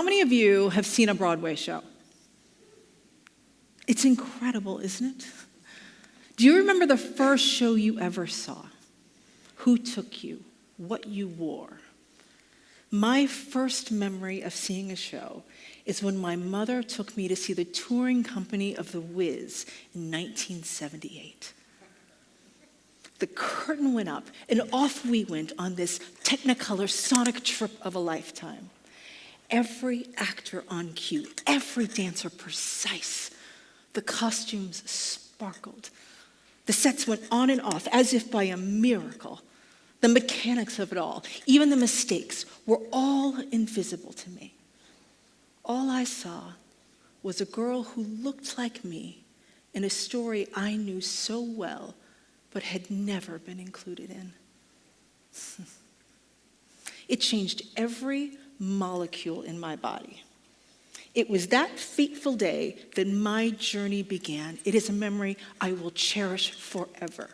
How many of you have seen a Broadway show? It's incredible, isn't it? Do you remember the first show you ever saw? Who took you? What you wore? My first memory of seeing a show is when my mother took me to see the touring company of the Wiz in 1978. The curtain went up, and off we went on this Technicolor sonic trip of a lifetime. Every actor on cue, every dancer precise. The costumes sparkled. The sets went on and off as if by a miracle. The mechanics of it all, even the mistakes, were all invisible to me. All I saw was a girl who looked like me in a story I knew so well but had never been included in. It changed every molecule in my body. It was that fateful day that my journey began. It is a memory I will cherish forever.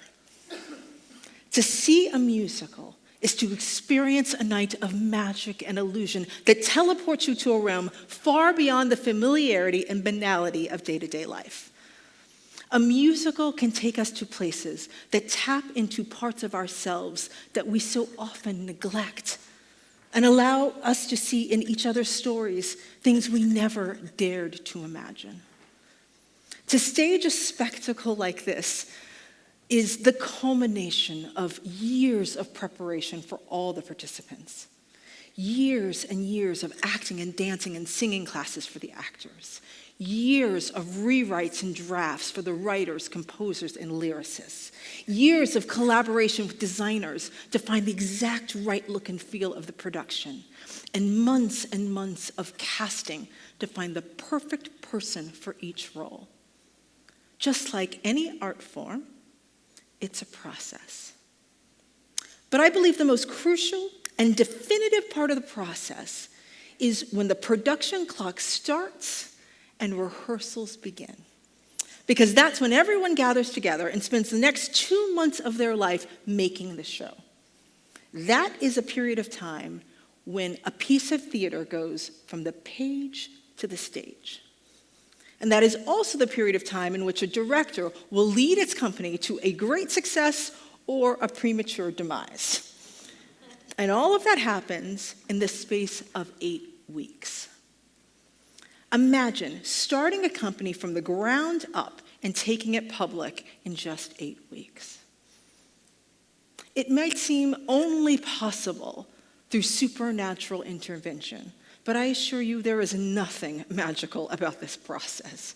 To see a musical is to experience a night of magic and illusion that teleports you to a realm far beyond the familiarity and banality of day-to-day life. A musical can take us to places that tap into parts of ourselves that we so often neglect and allow us to see in each other's stories things we never dared to imagine. To stage a spectacle like this is the culmination of years of preparation for all the participants. Years and years of acting and dancing and singing classes for the actors. Years of rewrites and drafts for the writers, composers, and lyricists. Years of collaboration with designers to find the exact right look and feel of the production. And months of casting to find the perfect person for each role. Just like any art form, it's a process. But I believe the most crucial and definitive part of the process is when the production clock starts and rehearsals begin. Because that's when everyone gathers together and spends the next 2 months of their life making the show. That is a period of time when a piece of theater goes from the page to the stage. And that is also the period of time in which a director will lead its company to a great success or a premature demise. And all of that happens in the space of 8 weeks. Imagine starting a company from the ground up and taking it public in just 8 weeks. It might seem only possible through supernatural intervention, but I assure you there is nothing magical about this process.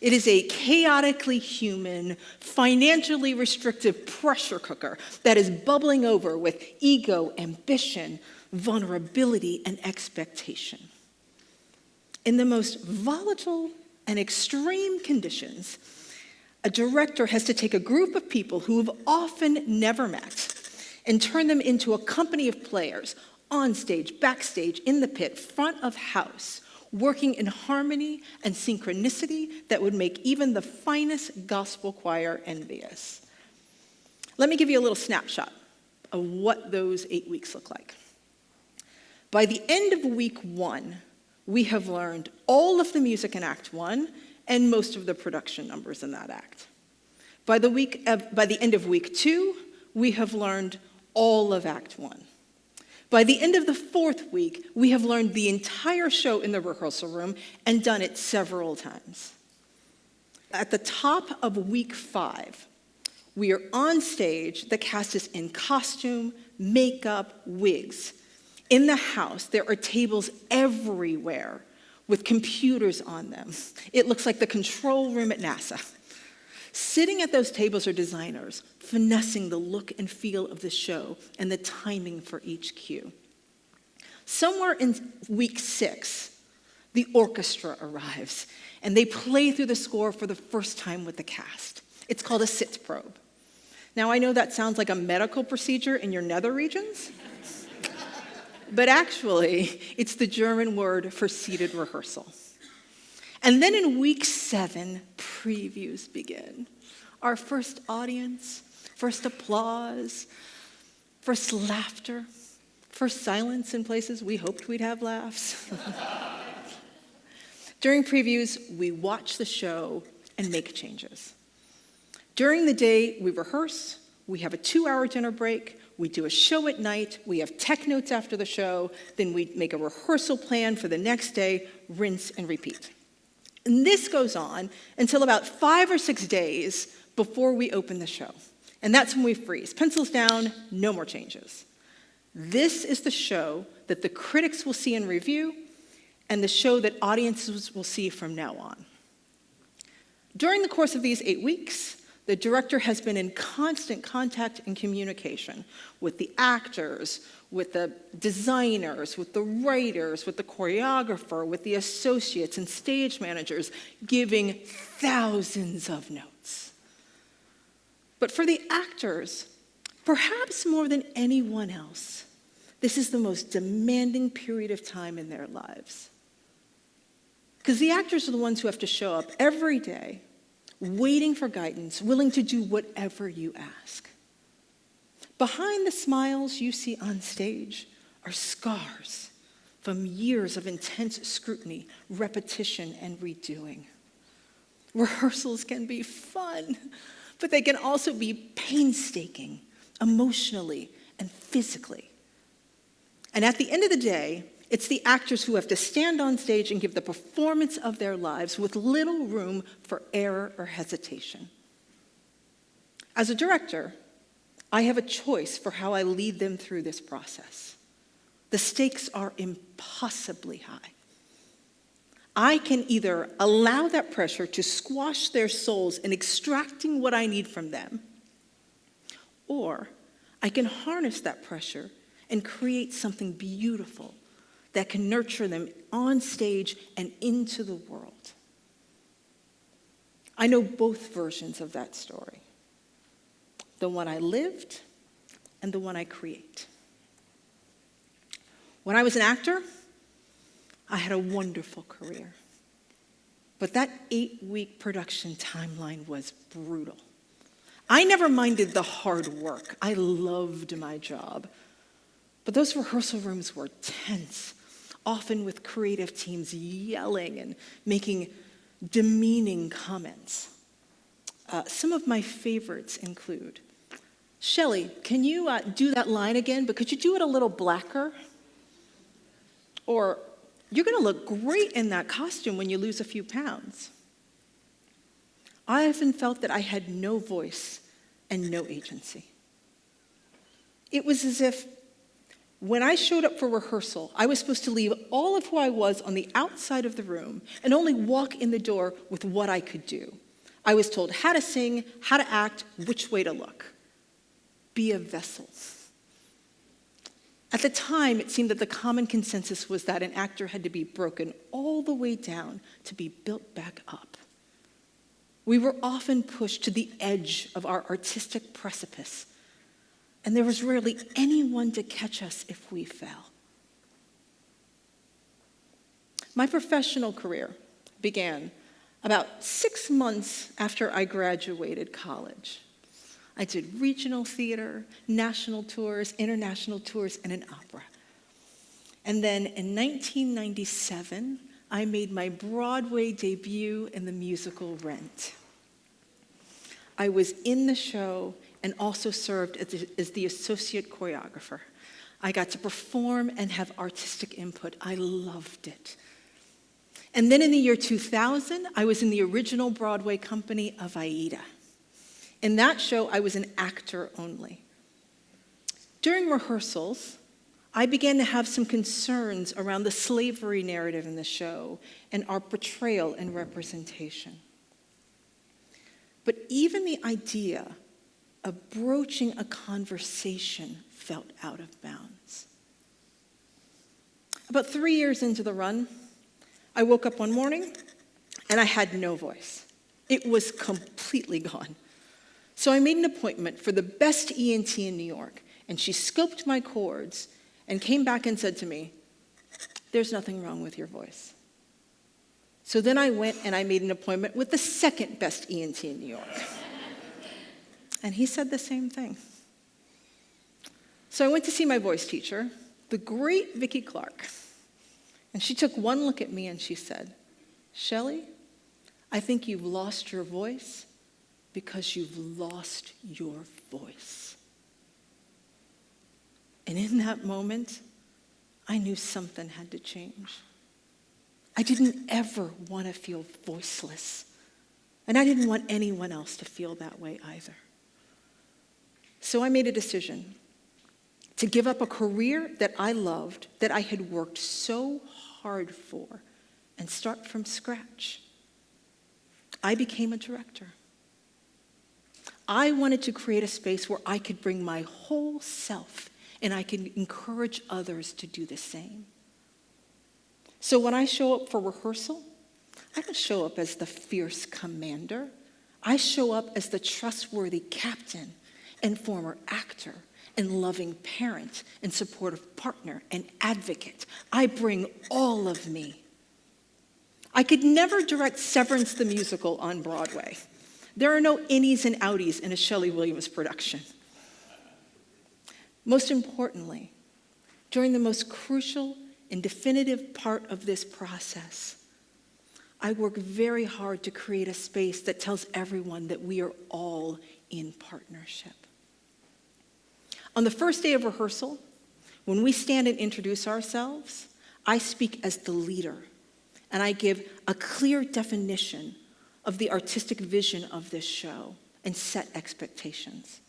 It is a chaotically human, financially restrictive pressure cooker that is bubbling over with ego, ambition, vulnerability, and expectation. In the most volatile and extreme conditions, a director has to take a group of people who have often never met and turn them into a company of players, on stage, backstage, in the pit, front of house, working in harmony and synchronicity that would make even the finest gospel choir envious. Let me give you a little snapshot of what those 8 weeks look like. By the end of week 1, we have learned all of the music in Act 1 and most of the production numbers in that act. By the end of week 2, we have learned all of Act 1. By the end of the 4th week, we have learned the entire show in the rehearsal room and done it several times. At the top of week 5, we are on stage. The cast is in costume, makeup, wigs. In the house, there are tables everywhere with computers on them. It looks like the control room at NASA. Sitting at those tables are designers, finessing the look and feel of the show and the timing for each cue. Somewhere in week 6, the orchestra arrives, and they play through the score for the first time with the cast. It's called a sit probe. Now, I know that sounds like a medical procedure in your nether regions, but actually, it's the German word for seated rehearsal. And then in week 7, previews begin. Our first audience, first applause, first laughter, first silence in places we hoped we'd have laughs. During previews, we watch the show and make changes. During the day, we rehearse, we have a 2-hour dinner break, we do a show at night, we have tech notes after the show, then we make a rehearsal plan for the next day, rinse and repeat. And this goes on until about 5 or 6 days before we open the show. And that's when we freeze. Pencils down, no more changes. This is the show that the critics will see in review and the show that audiences will see from now on. During the course of these 8 weeks, the director has been in constant contact and communication with the actors, with the designers, with the writers, with the choreographer, with the associates and stage managers, giving thousands of notes. But for the actors, perhaps more than anyone else, this is the most demanding period of time in their lives. Because the actors are the ones who have to show up every day, waiting for guidance, willing to do whatever you ask. Behind the smiles you see on stage are scars from years of intense scrutiny, repetition, and redoing. Rehearsals can be fun, but they can also be painstaking, emotionally and physically. And at the end of the day, it's the actors who have to stand on stage and give the performance of their lives with little room for error or hesitation. As a director, I have a choice for how I lead them through this process. The stakes are impossibly high. I can either allow that pressure to squash their souls in extracting what I need from them, or I can harness that pressure and create something beautiful that can nurture them on stage and into the world. I know both versions of that story, the one I lived and the one I create. When I was an actor, I had a wonderful career. But that 8-week production timeline was brutal. I never minded the hard work. I loved my job. But those rehearsal rooms were tense, often with creative teams yelling and making demeaning comments. Some of my favorites include, Schele, can you do that line again, but could you do it a little blacker? Or, you're going to look great in that costume when you lose a few pounds. I often felt that I had no voice and no agency. It was as if when I showed up for rehearsal, I was supposed to leave all of who I was on the outside of the room and only walk in the door with what I could do. I was told how to sing, how to act, which way to look. Be a vessel. At the time, it seemed that the common consensus was that an actor had to be broken all the way down to be built back up. We were often pushed to the edge of our artistic precipice, and there was rarely anyone to catch us if we fell. My professional career began about 6 months after I graduated college. I did regional theater, national tours, international tours, and an opera. And then in 1997, I made my Broadway debut in the musical Rent. I was in the show and also served as the associate choreographer. I got to perform and have artistic input. I loved it. And then in the year 2000, I was in the original Broadway company of Aida. In that show, I was an actor only. During rehearsals, I began to have some concerns around the slavery narrative in the show and our portrayal and representation. But even the idea of broaching a conversation felt out of bounds. About 3 years into the run, I woke up one morning and I had no voice. It was completely gone. So I made an appointment for the best ENT in New York, and she scoped my chords and came back and said to me, "There's nothing wrong with your voice." So then I went and I made an appointment with the second best ENT in New York. And he said the same thing. So I went to see my voice teacher, the great Vicki Clark. And she took one look at me and she said, Schele, I think you've lost your voice because you've lost your voice. And in that moment, I knew something had to change. I didn't ever want to feel voiceless. And I didn't want anyone else to feel that way either. So I made a decision to give up a career that I loved, that I had worked so hard for, and start from scratch. I became a director. I wanted to create a space where I could bring my whole self and I could encourage others to do the same. So when I show up for rehearsal, I don't show up as the fierce commander. I show up as the trustworthy captain and former actor and loving parent and supportive partner and advocate. I bring all of me. I could never direct Severance the Musical on Broadway. There are no innies and outies in a Schele Williams production. Most importantly, during the most crucial and definitive part of this process, I work very hard to create a space that tells everyone that we are all in partnership. On the first day of rehearsal, when we stand and introduce ourselves, I speak as the leader, and I give a clear definition of the artistic vision of this show and set expectations.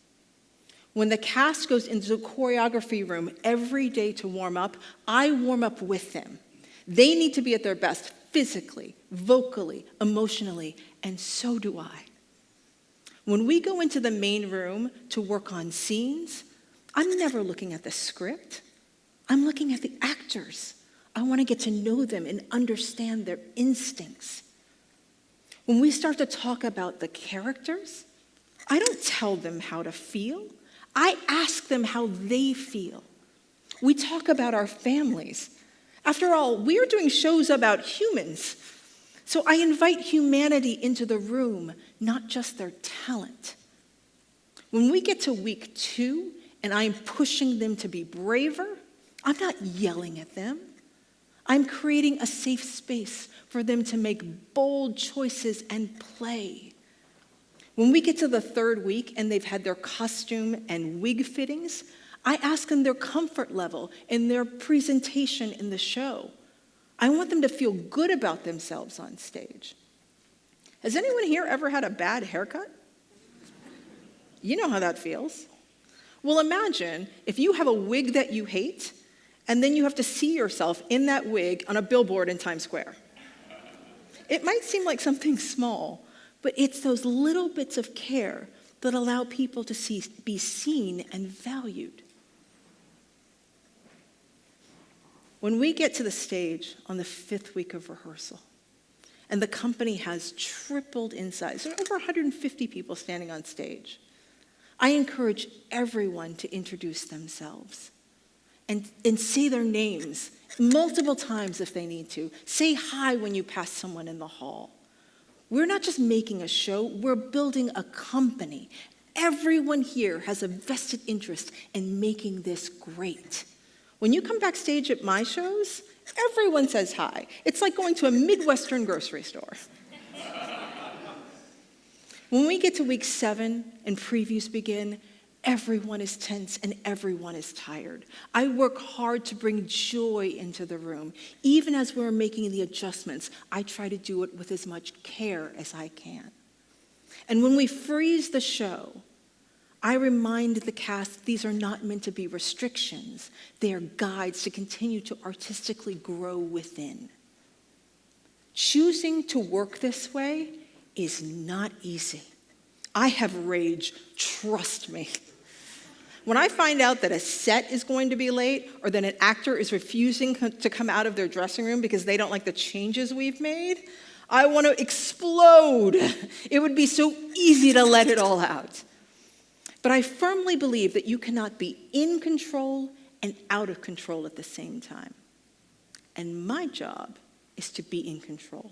When the cast goes into the choreography room every day to warm up, I warm up with them. They need to be at their best physically, vocally, emotionally, and so do I. When we go into the main room to work on scenes, I'm never looking at the script. I'm looking at the actors. I want to get to know them and understand their instincts. When we start to talk about the characters, I don't tell them how to feel. I ask them how they feel. We talk about our families. After all, we're doing shows about humans. So I invite humanity into the room, not just their talent. When we get to week 2 and I'm pushing them to be braver, I'm not yelling at them. I'm creating a safe space for them to make bold choices and play. When we get to the 3rd week and they've had their costume and wig fittings, I ask them their comfort level and their presentation in the show. I want them to feel good about themselves on stage. Has anyone here ever had a bad haircut? You know how that feels. Well, imagine if you have a wig that you hate, and then you have to see yourself in that wig on a billboard in Times Square. It might seem like something small, but it's those little bits of care that allow people to be seen and valued. When we get to the stage on the 5th week of rehearsal, and the company has tripled in size, there are over 150 people standing on stage, I encourage everyone to introduce themselves and say their names multiple times if they need to. Say hi when you pass someone in the hall. We're not just making a show, we're building a company. Everyone here has a vested interest in making this great. When you come backstage at my shows, everyone says hi. It's like going to a Midwestern grocery store. When we get to week 7 and previews begin, everyone is tense and everyone is tired. I work hard to bring joy into the room. Even as we're making the adjustments, I try to do it with as much care as I can. And when we freeze the show, I remind the cast these are not meant to be restrictions. They are guides to continue to artistically grow within. Choosing to work this way is not easy. I have rage, trust me. When I find out that a set is going to be late or that an actor is refusing to come out of their dressing room because they don't like the changes we've made, I want to explode. It would be so easy to let it all out. But I firmly believe that you cannot be in control and out of control at the same time. And my job is to be in control.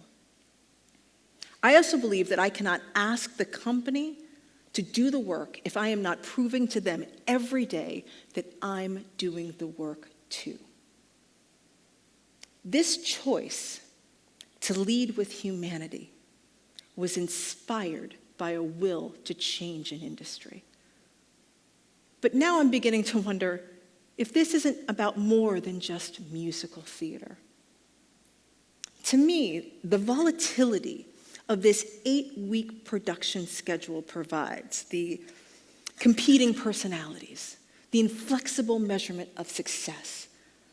I also believe that I cannot ask the company to do the work if I am not proving to them every day that I'm doing the work too. This choice to lead with humanity was inspired by a will to change an industry. But now I'm beginning to wonder if this isn't about more than just musical theater. To me, the volatility of this 8-week production schedule provides the competing personalities, the inflexible measurement of success,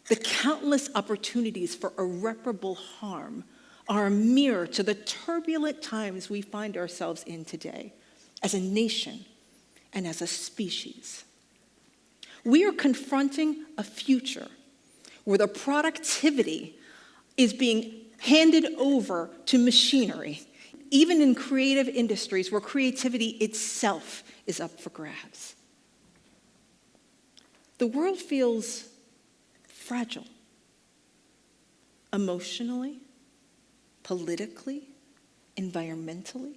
the countless opportunities for irreparable harm are a mirror to the turbulent times we find ourselves in today as a nation and as a species. We are confronting a future where the productivity is being handed over to machinery, even in creative industries where creativity itself is up for grabs. The world feels fragile, emotionally, politically, environmentally,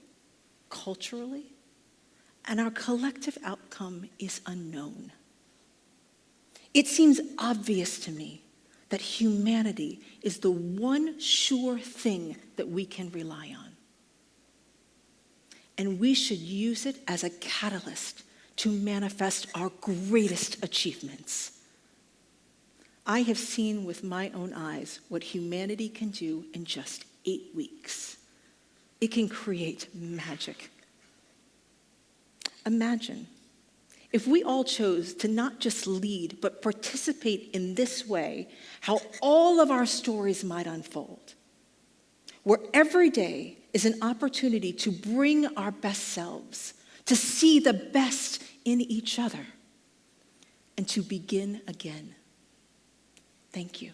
culturally, and our collective outcome is unknown. It seems obvious to me that humanity is the one sure thing that we can rely on. And we should use it as a catalyst to manifest our greatest achievements. I have seen with my own eyes what humanity can do in just 8 weeks. It can create magic. Imagine if we all chose to not just lead, but participate in this way, how all of our stories might unfold, where every day is an opportunity to bring our best selves, to see the best in each other, and to begin again. Thank you.